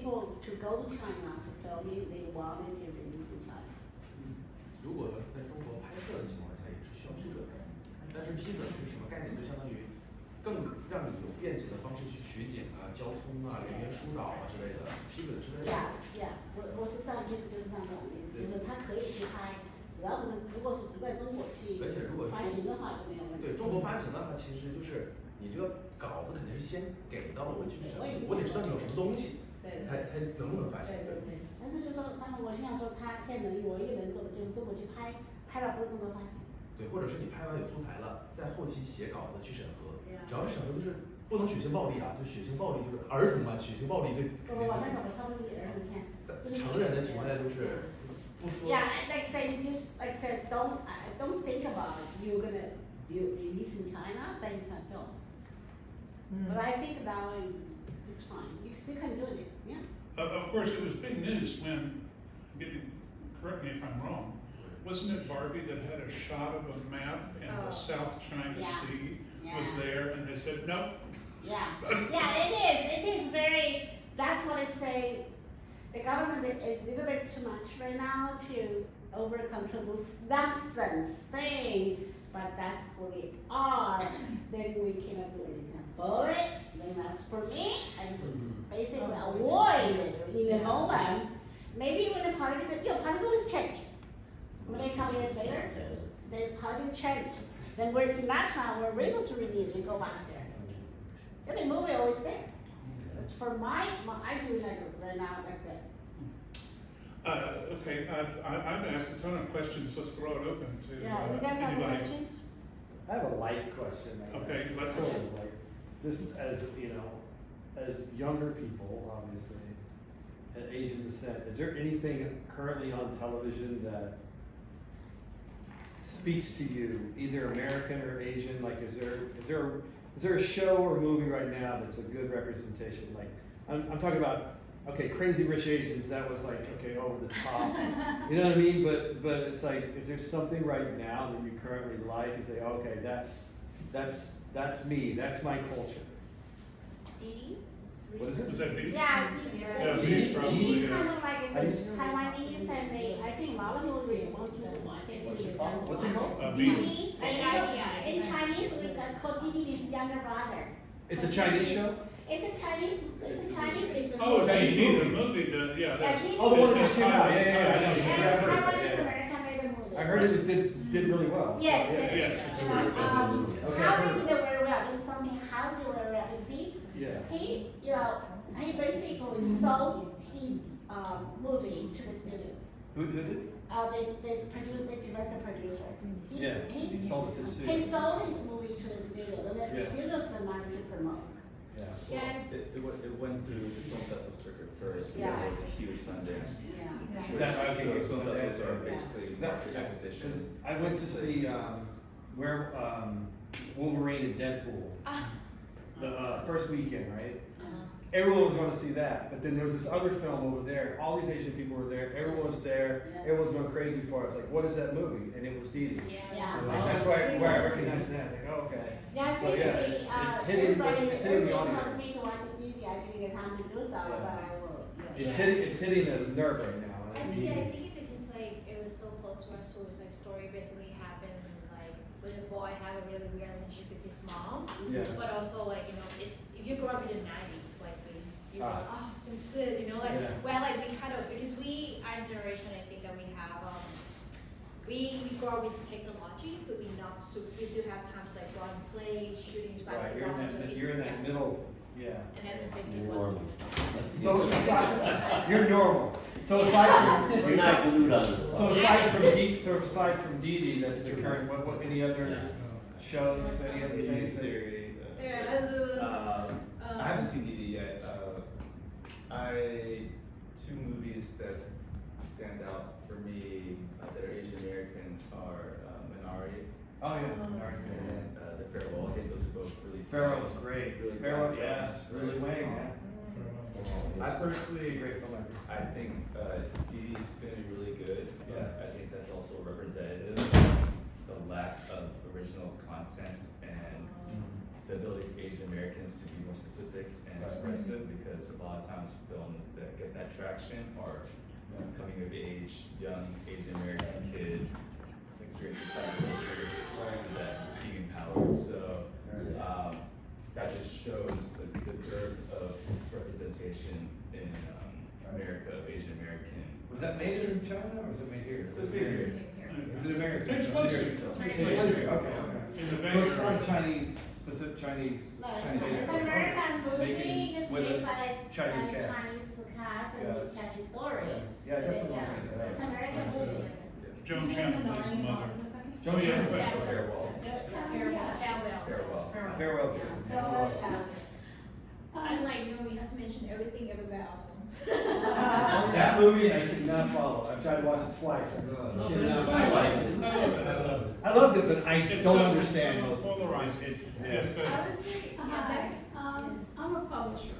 People to go to China to film it, they want it to release in China. 如果在中国拍摄的情况下，也是需要批准的。但是批准是什么概念？就相当于更让你有便捷的方式去取景啊、交通啊、人员疏导啊之类的。批准是为了。我是这样意思，就是这样的意思，就是他可以去拍，只要不是如果是不在中国去，而且如果是发行的话就没有问题。对中国发行的话，其实就是你这个稿子肯定是先给到我去审，我得知道你有什么东西，才能不能发行。对。但是就说他们，我现在说他现在唯一能做的就是中国去拍，拍了不是中国发行。对，或者是你拍完有素材了，在后期写稿子去审核，只要是审核就是不能血腥暴力啊，就血腥暴力就是儿童嘛，血腥暴力这肯定不行。他不是儿童片，成人的情况下就是不说。Yeah, like say don't think about you're gonna release in China, then you can film. But I think now it's fine. You still can do it, yeah. Of course, it was big news when, correct me if I'm wrong, wasn't it Barbie that had a shot of a map and the South China Sea was there, and they said no? Yeah, it is very, that's what I say, the government is a little bit too much right now to overcontrol this nonsense thing, but that's who they are, then we cannot do anything about it, then that's for me, and basically avoid it in the moment. Maybe when the politics change. Maybe a couple years later, the politics change. Then we're in that time, we're able to release, we go back there. Then the movie always there. It's for I do like right now like this. Okay, I've asked a ton of questions, let's throw it open to Yeah, you guys have any anybody. questions? I have a light question. Okay, let's sort go. of like, just as as younger people, obviously, and Asian descent, is there anything currently on television that speaks to you, either American or Asian? Like, is there a show or movie right now that's a good representation? Like, I'm talking about, okay, Crazy Rich Asians, that was like, okay, over the top. You know what I mean? But it's like, is there something right now that you currently like and say, okay, that's me, that's my culture? Didi? What is it? Was that me? Yeah, Didi's probably, kind of like it's Taiwanese, and I think a lot of movies want to watch it. What's it called? Didi. In Chinese, we call Didi his younger brother. It's a Chinese show? It's a Chinese. Oh, Chinese Didi, the movie. movie, yeah, that's. Didi. Oh, the one that just came out, Taiwan- yeah, I know. Taiwanese. Yeah, I've heard of it, Taiwanese yeah. American made a movie. I heard it did really well. Yes, so, yeah. Yes, it's a very famous movie. Okay, how I've they heard did it very well. This is something how they were well. You see, Yeah. he basically sold his movie to the studio. Who did? They director producer. He sold it to the studio. He sold his movie to the studio, and then the studio spent money to promote. Yeah. Yeah. It went through the film festival circuit first, Yeah. and it was a huge Sundance. Yeah. Is that okay? Those film Okay. festivals are basically Is that- market acquisition. I went to see where Wolverine and Deadpool the first weekend, right? Everyone was going to see that, but then there was this other film over there. All these Asian people were there. Everyone was there. Everyone was going crazy for it. It's like, what is that movie? And it was Didi. Yeah. So like, that's why I recognized that. I think, oh, okay. Yeah, So, yeah, it's hitting the everybody audience. tells me to watch the TV. I didn't get time to do so, but I will. It's hitting a nerve right now. I think because like it was so close to our source, like story basically happened like when a boy had a really weird relationship with his mom. Yeah. But also like, it's if you grew up in the 90s, like you were like, oh, that's it, like well like we kind of, because our generation, I think that we have we grow up with technology, but we still have time to like go out and play, shooting basketball. Right, you're in that middle, yeah. And as a 51. So you're normal. So aside from You're not glued onto the so aside from Didi, that's the current. What any other shows? Any other things? Series. Yeah. I haven't seen Didi yet. Two movies that stand out for me that are Asian American are Minari Oh yeah, and The Farewell. I think those are both really. Farewell was great. Really Farewell, great yes, films. really Wang. Yeah. I personally, Great film. I think Didi's gonna be really good. Yeah. I think that's also representative of the lack of original content and the ability for Asian Americans to be more specific and expressive, because a lot of times films that get that traction are coming of age, young Asian American kid experiencing class culture, that being empowered. So that just shows the dearth of representation in America of Asian American. Was that made in China or was it made here? It was made here. Is it American? Takes place here. Takes place here, okay. In the So Bay it's not Area. a Chinese, specific Chinese, No, Chinese. it's Asian. American movie, Making just with made a by like Chinese cast. Chinese cast and Yeah. with Chinese story. Yeah, I definitely want to see that. It's American movie. Joan Shannon plays the mother. Joan Oh, yeah, Shannon. Professor. Farewell. Farewell. Farewell. Farewell's So, good. I'm like, no, we have to mention everything about Osmonds. That movie I could not follow. I've tried to watch it twice. I just I cannot like follow it. I love it. I love it. I loved it, but I It's don't so- understand it's most so of it. polarizing. Yes, but Honestly, Hi, I'm a publisher,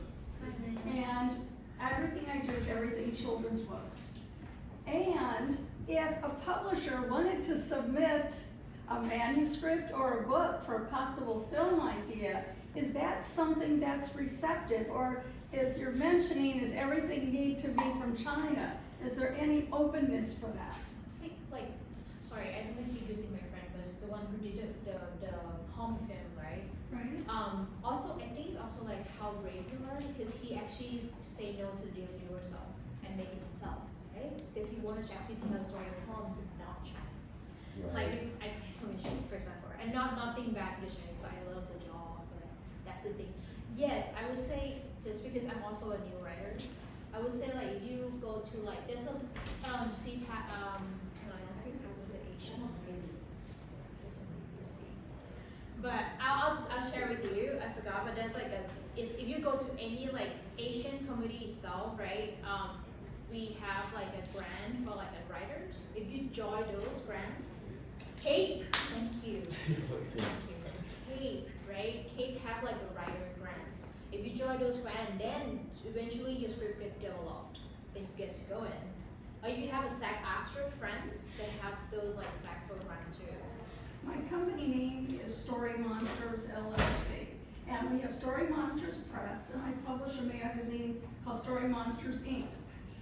and everything I do is everything children's books. And if a publisher wanted to submit a manuscript or a book for a possible film idea, is that something that's receptive? Or is you're mentioning, is everything need to be from China? Is there any openness for that? it's like, sorry, I don't think you're using my friend, but it's the one who did the home film, right? Right. Also, I think it's also like how brave you are, because he actually say no to do it yourself and make it himself, right? Because he wanted to actually tell a story of home, but not Chinese. Like, I play so many Chinese, for example, and nothing bad to the Chinese, but I love the job, but that's the thing. Yes, I would say, just because I'm also a new writer, I would say like, if you go to like, there's a, CPAT, no, not CPAT with the Asian. But I'll share with you, I forgot, but there's like if you go to any like Asian community itself, right, we have like a grant for like the writers. If you join those grants, CAPE, thank you. CAPE, right? CAPE have like a writer grant. If you join those grants, then eventually your script get developed, then you get to go in. Or you have a SAG-AFTRA friends that have those like SAG program too. My company name is Story Monsters LLC, and we have Story Monsters Press, and I publish a magazine called Story Monsters Inc.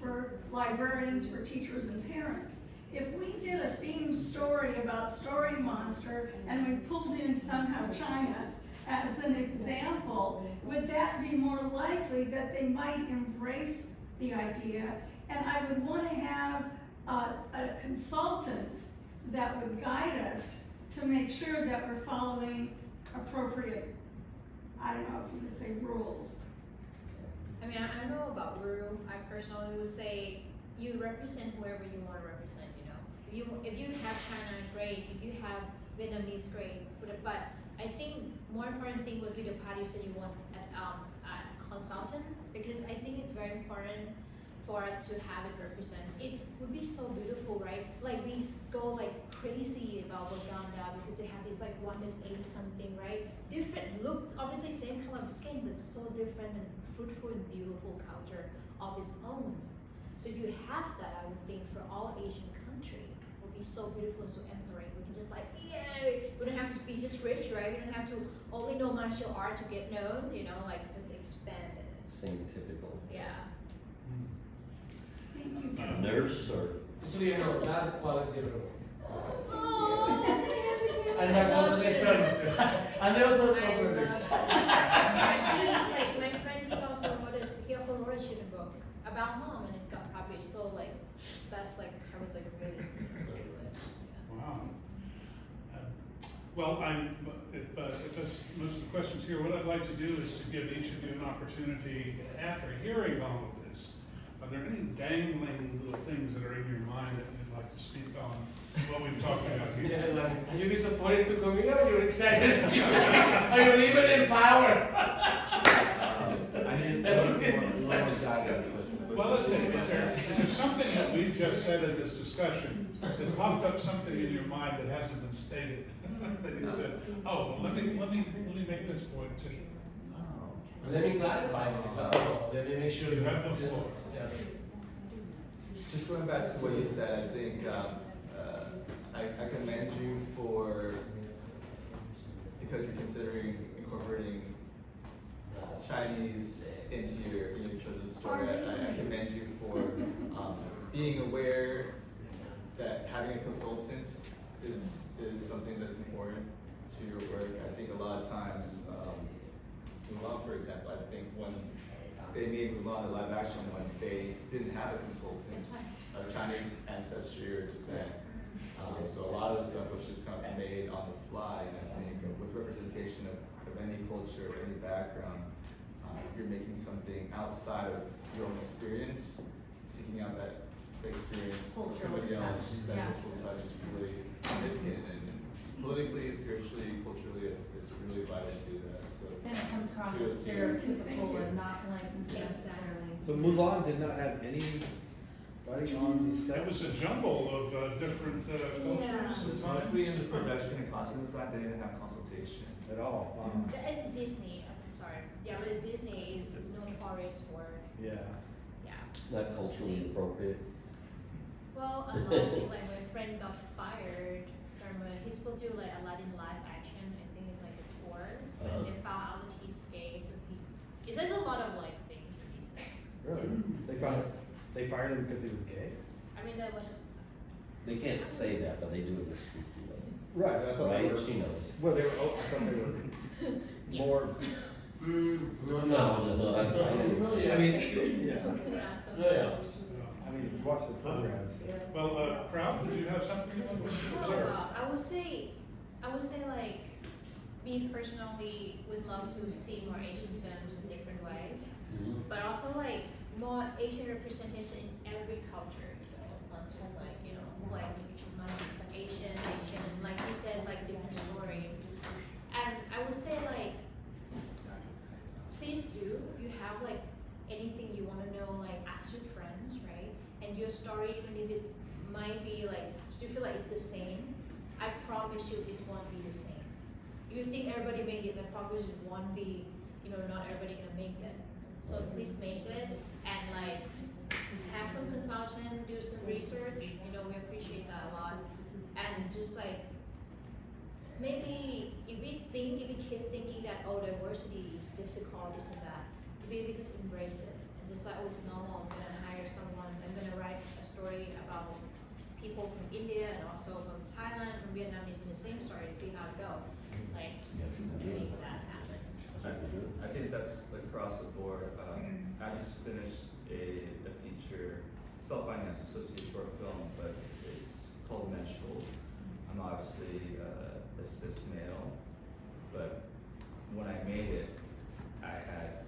for librarians, for teachers and parents. If we did a themed story about Story Monster and we pulled in somehow China as an example, would that be more likely that they might embrace the idea? And I would want to have a consultant that would guide us to make sure that we're following appropriate, I don't know if you would say rules. I mean, I don't know about Ru. I personally would say you represent whoever you want to represent, you know. If you have China, great. If you have Vietnamese, great. But I think more important thing would be the parties that you want at consultant, because I think it's very important for us to have it represent. It would be so beautiful, right? Like we go like crazy about Uganda because they have this like 180 something, right? Different look, obviously same color of skin, but so different and fruitful and beautiful culture of its own. So if you have that, I would think for all Asian country, it would be so beautiful and so empowering. We can just like, yay! We don't have to be just rich, right? We don't have to only know martial art to get known, you know, like just expand it. Same typical. Yeah. Thank you. Nurse or? So you know, that's quality of Oh, and that's also the service. And they also I offer love this. it. Like my friend, he also wrote a children's book about mom, and it got published. So like, that's like, I was like really into it. wow. Well, if that's most of the questions here, what I'd like to do is to give each of you an opportunity, after hearing all of this, are there any dangling little things that are in your mind that you'd like to speak on what we've talked about here? Yeah, like, are you disappointed to come here or you're excited? Are you living in power? I need more guidance. Well, listen, is there something that we've just said in this discussion that popped up something in your mind that hasn't been stated? That you said, oh, well, let me make this point too. Let me clarify this. Let me make sure You have the floor. Yeah. Just going back to what you said, I think I commend you because you're considering incorporating Chinese into your children's story. I commend you for being aware that having a consultant is something that's important to your work. I think a lot of times, Mulan, for example, I think when they made Mulan a live action one, they didn't have a consultant of Chinese ancestry or descent. So a lot of the stuff was just kind of made on the fly, and I think with representation of any culture, any background, if you're making something outside of your own experience, seeking out that experience for somebody else, that cultural touch is really significant, and politically, spiritually, culturally, it's really vital to do that. So Then it comes across as kudos to you. stereotypical and not like necessarily. So Mulan did not have anybody on the set? That was a jumble of different cultures. It's mostly in the production and costume design. They didn't have consultation At all? Wow. Disney, I'm sorry. Yeah, but Disney is notorious for, Yeah. yeah. Not culturally appropriate. Well, like my friend got fired from, he's supposed to do like Aladdin live action, I think it's like a tour, but they found out that he's gay, so it says a lot of like things that he's like. Really? They fired him because he was gay? I mean, that was, They can't say that, but they do it in a sneaky way. Right, I thought they Right, were. she knows. Well, I thought they were more, No, No, yeah. I mean, yeah. yeah, so. Yeah. I mean, if you watch the programs. Well, Proud, did you have something you wanted to observe? I would say like, me personally would love to see more Asian films in different ways, but also like more Asian representation in every culture, not just like, like not just Asian, like you said, like different stories. And I would say like, please do, you have like anything you wanna know, like ask your friends, right? And your story, even if it might be like, you feel like it's the same, I promise you this won't be the same. If you think everybody made it, I promise it won't be, not everybody gonna make it. So please make it, and like, have some consultant, do some research, we appreciate that a lot. And just like, maybe if we keep thinking that, oh, diversity is difficult, this and that, maybe just embrace it. And just like, oh, it's normal, I'm gonna hire someone, I'm gonna write a story about people from India and also from Thailand, from Vietnam, is in the same story, see how it goes. Like, make that happen. I think that's across the board. I just finished a feature, self-financed, it's supposed to be a short film, but it's called Menstrual. I'm obviously a cis male, but when I made it, I had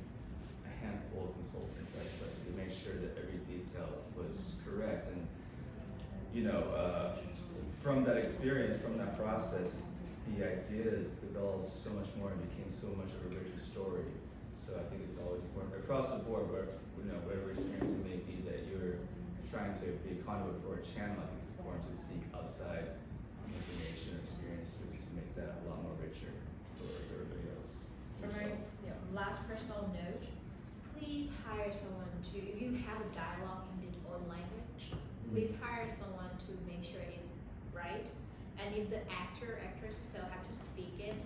a handful of consultants that I trusted to make sure that every detail was correct. And from that experience, from that process, the ideas developed so much more and became so much of a richer story. So I think it's always important across the board, whatever experience it may be that you're trying to be a conduit for a channel, I think it's important to seek outside information or experiences to make that a lot more richer for everybody else. For my last personal note, please hire someone to, if you have a dialogue in your own language, please hire someone to make sure it's right. And if the actress still have to speak it,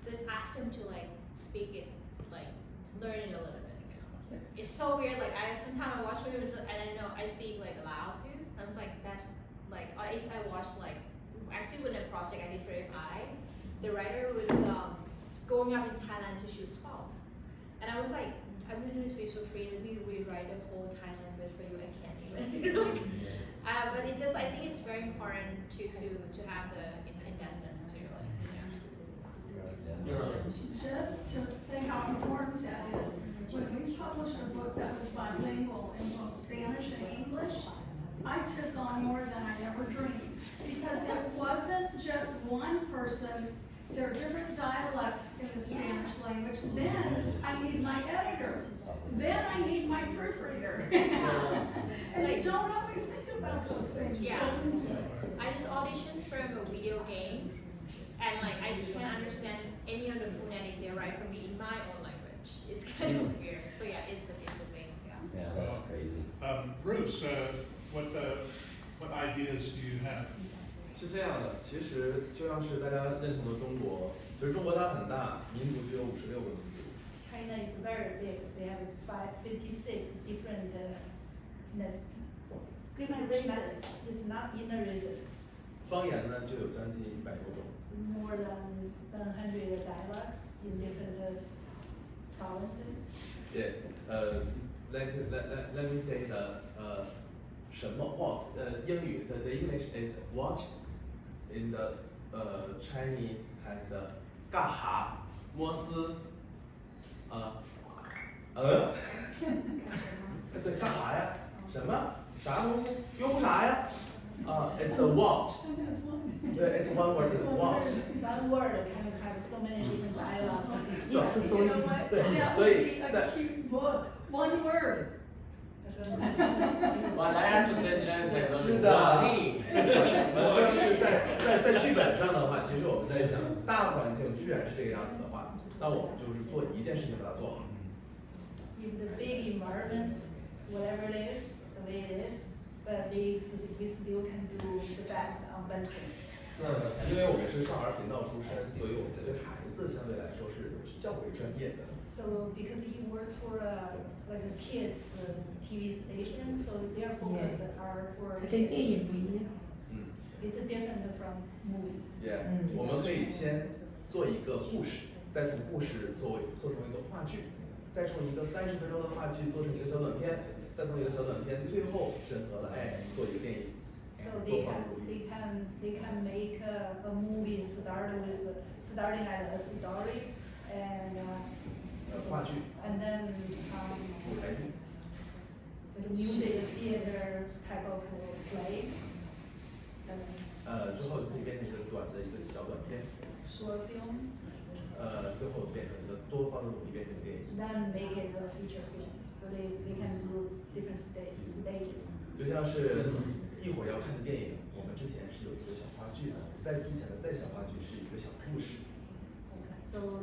just ask them to like speak it, like to learn it a little bit. It's so weird. Like sometimes I watch movies and I speak like loud too. I was like, that's like if I watch like actually with a project I did for FI, the writer was going up in Thailand to shoot 12, and I was like, I'm gonna do this for free. Let me rewrite the whole Thailand bit for you. I can't even. But it's just, I think it's very important to have the in that sense too. Just to say how important that is, when we published a book that was bilingual in both Spanish and English, I took on more than I ever dreamed. Because it wasn't just one person, there are different dialects in the Spanish language. Then I need my editor. Then I need my proofreader. And I don't always think about those things. Yeah. I just auditioned from a video game, and like I can't understand any of the phonetics they write for me in my own language. It's kind of weird. So yeah, it's a thing. Yeah. Yeah, that's crazy. Bruce, what ideas do you have? 是这样的，其实就像是大家认同的中国，其实中国它很大，民族只有56个民族。China is very big. They have 56 different Different it's not- races. It's not inner races. 方言呢就有将近100多种。More than 100 dialects in different provinces. Yeah, let me say the 什么 what 英语的 English is what in the Chinese has the 干哈摩斯对干哈呀什么啥东西用啥呀it's the what 对 it's one word it's what One word can have so many different dialects. You know what? 对 That 所 would 以 be a 在 cute book, one word. Well, I have to say Chinese has got 是的，money. 就是在剧本上的话，其实我们在想，大环境居然是这个样子的话，那我们就是做一件事情把它做好。If the big environment, whatever it is, the way it is, but we still can do the best on benefit. 那因为我们是少儿频道出身，所以我们对孩子相对来说是较为专业的。So because he works for like a kids TV station, so their focus are for 它跟电影不一样。it's different from movies. Yeah，我们可以先做一个故事，再从故事做成一个话剧，再从一个30分钟的话剧做成一个小短片，再从一个小短片最后审核了，哎，做一个电影。 So they can make a movie starting at a story and 话剧。 and then 舞台剧。 like a music theater type of play. 之后就可以变成一个短的一个小短片。 Short films. 最后变成一个多方的努力变成电影。 Then make it a feature film. So they can do different stages. 就像是一会儿要看的电影，我们之前是有一个小话剧的，在之前的再小话剧是一个小故事。 So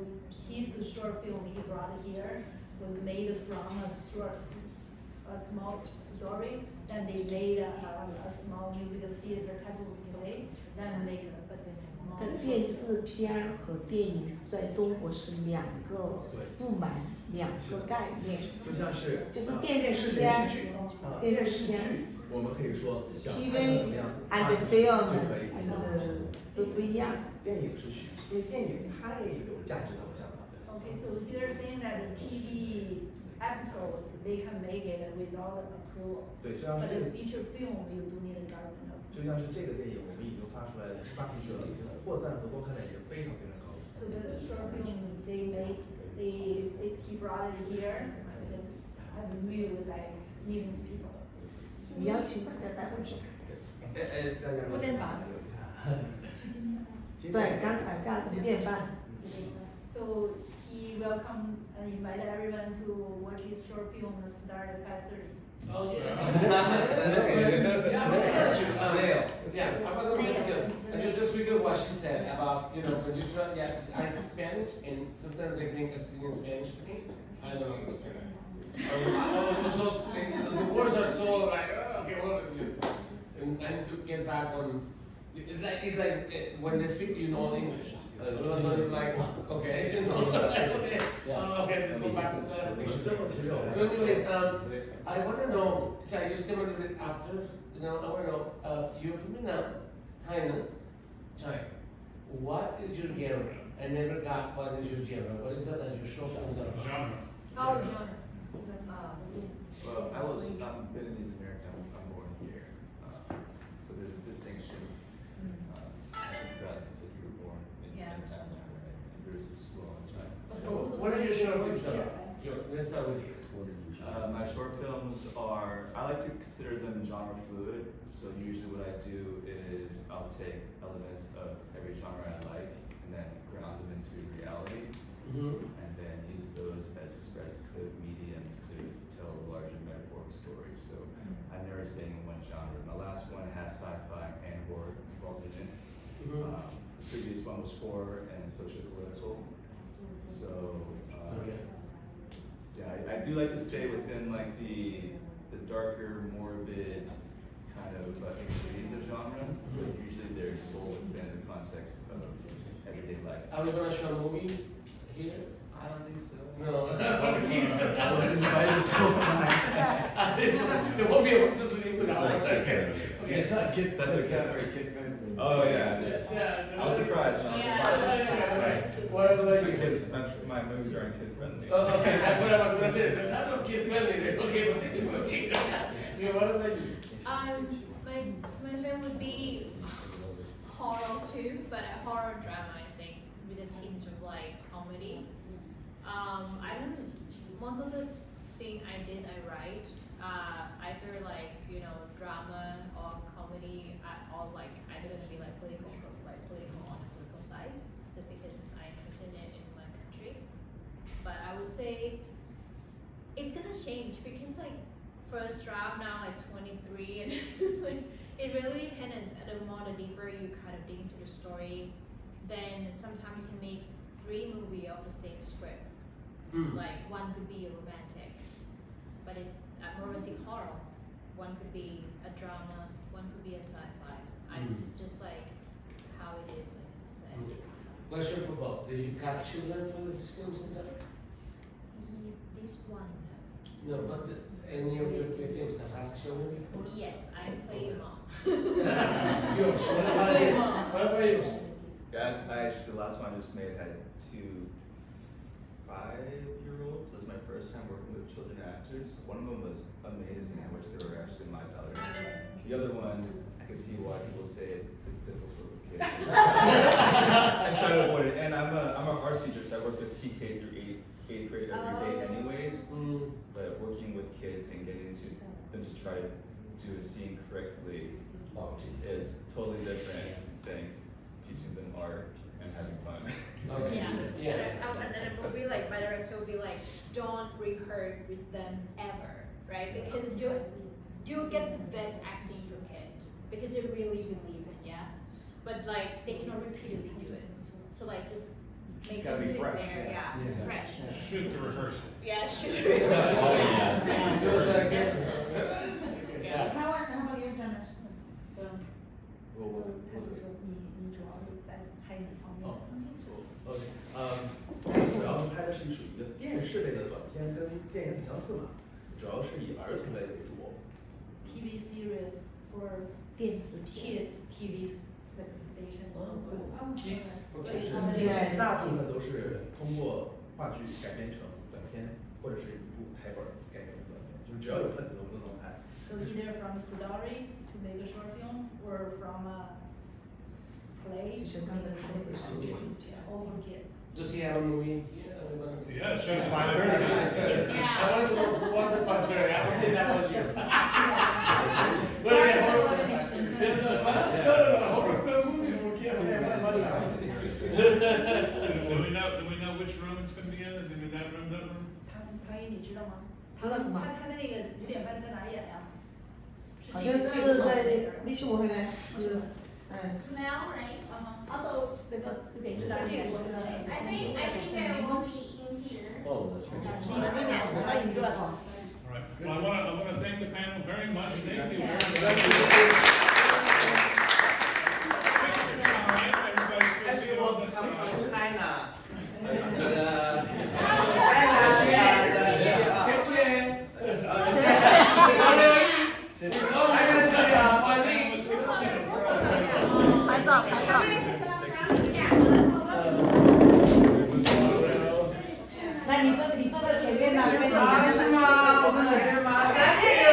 his short film he brought here was made from a small story. Then they made a small musical theater type of play. Then make a small. 但电视片和电影在中国是2个部门，2个概念。就像是就是电视连片续剧，电电视剧视片，我们可以说想看 TV 什么样子， and 就 film 可以。 都不一样。电影是虚，因为电影太有价值导向了。 Okay, so they're saying that the TV episodes they can make it without approval. 对，就像 But 是 the feature film you do need a government approval. 就像是这个电影，我们已经发出来了，发出去了，获赞和观看量也是非常非常高的。 So the short film they made, he brought it here and have a meal with like millions of people. 你邀请大家待会去看。大家五点半。对对，刚才下午5点半。 So he welcomed and invited everyone to watch his short film start at 5:30. Oh, yeah. Today. Yeah, I want to ask you, Snail. yeah, I was going to say, because just read what she said about, you know, when you try, yeah, I speak Spanish, and sometimes they bring Castilian Spanish to me, I don't understand. The words are so like, oh, okay, what do you? And I need to get back on, it's like when they speak to you in all English. So it's like, okay, you know, okay, okay, let's go back to that. So anyways, I wanna know, I just came a little bit after, you know, I wanna know, you're from Vietnam, Thailand, China. What is your genre? I never got what is your genre, what is it that your short films are about? Genre. Oh, genre. Well, I'm Vietnamese American, I'm born here, so there's a distinction. I think that you said you were born in Thailand, right? And there's this well in China. So, What are your short films about? Let's start with you. my short films are, I like to consider them genre fluid, so usually what I do is I'll take elements of every genre I like and then ground them into reality. And then use those as expressive mediums to tell larger metaphorical stories. So I'm never staying in one genre. My last one has sci-fi and horror involved in it. The previous one was horror and socio-political. So yeah, I do like to stay within like the darker, morbid kind of extremes of genre, but usually they're told within the context of everyday life. Are we gonna show a movie here? I don't think so. No. I wasn't invited to show mine. They won't be able to sleep without It's not it. kid-friendly. Okay. It's not kid, That's that's okay. not very kid friendly. Oh, yeah. Yeah. I was surprised when I was invited. What about you? Because my movies aren't kid friendly. Oh, okay, that's what I was gonna say. There's not no kids friendly. Okay, but think about it. Yeah, what about you? My film would be horror too, but a horror drama, I think, with a tinge of like comedy. I don't. Most of the scene I write, either like drama or comedy, or like either gonna be like political on the political side, just because I'm interested in it in my country. But I would say it's gonna change because like first draft now like 23 and it's just like it really depends. The more the deeper you kind of dig into the story, then sometimes you can make 3 movies of the same script. Like one could be a romantic, but it's a romantic horror. One could be a drama. One could be a sci-fi. Just like how it is. I would say. Question for Bob. Did you cast children for this film center? This one. No, but any of your films have cast children before? Yes, I play your mom. Yours. What about you? What about yours? Yeah, I actually, the last one I just made had 2 5-year-olds. It was my first time working with children actors. One of them was amazing. I wish they were actually my daughter. The other one, I can see why people say it's difficult to work with kids. I try to avoid it. And I'm a arts teacher, so I work with TK through 8th grade every day anyways. But working with kids and getting them to try to do a scene correctly is totally different than teaching them art and having fun. Okay. Yeah. And then it will be like, my director will be like, don't rehearse with them ever, right? Because you'll get the best acting from kids because they really believe it, yeah? But like, they cannot repeatedly do it. So like, just make Gotta them be do fresh, it there, yeah. yeah, fresh. Shoot the rehearsal. Yeah, shoot. Yeah. How about your genres? Film. 你主要是在拍哪方面？ OK，这个主要拍的是属于一个电视类的短片，跟电影很相似嘛，主要是以儿童类为主。TV series for 电视片。 kids TV like station. Kids，对大部分都是通过话剧改编成短片，或者是一部台本改编成短片，就是只要有本子我们都能拍。 So either from story to make a short film or from a play. 就是刚才他那本书。 All for kids. Does he have a movie here? Yeah, it shows Yeah. 5:30. I wanted to know who was the 5:30. I don't think that was you. What is that horror film? No, horror film movie for kids. Do we know which room it's gonna be in? Is it in that room, that room? 唐毅，你知道吗？知道什么他那个5点半在哪演呀？好像是在你去我回来是Smell, right? Also 那个点是哪里？ I think they will be in here. Oh, that's right. 你这边是欢迎热哈。 All right. Well, I wanna thank the panel very much. Thank you. All right, everybody's supposed to be on this side. China. 拍照拍照。那你坐在前面呢，跟你。是吗？我们前面吗 ？Thank you.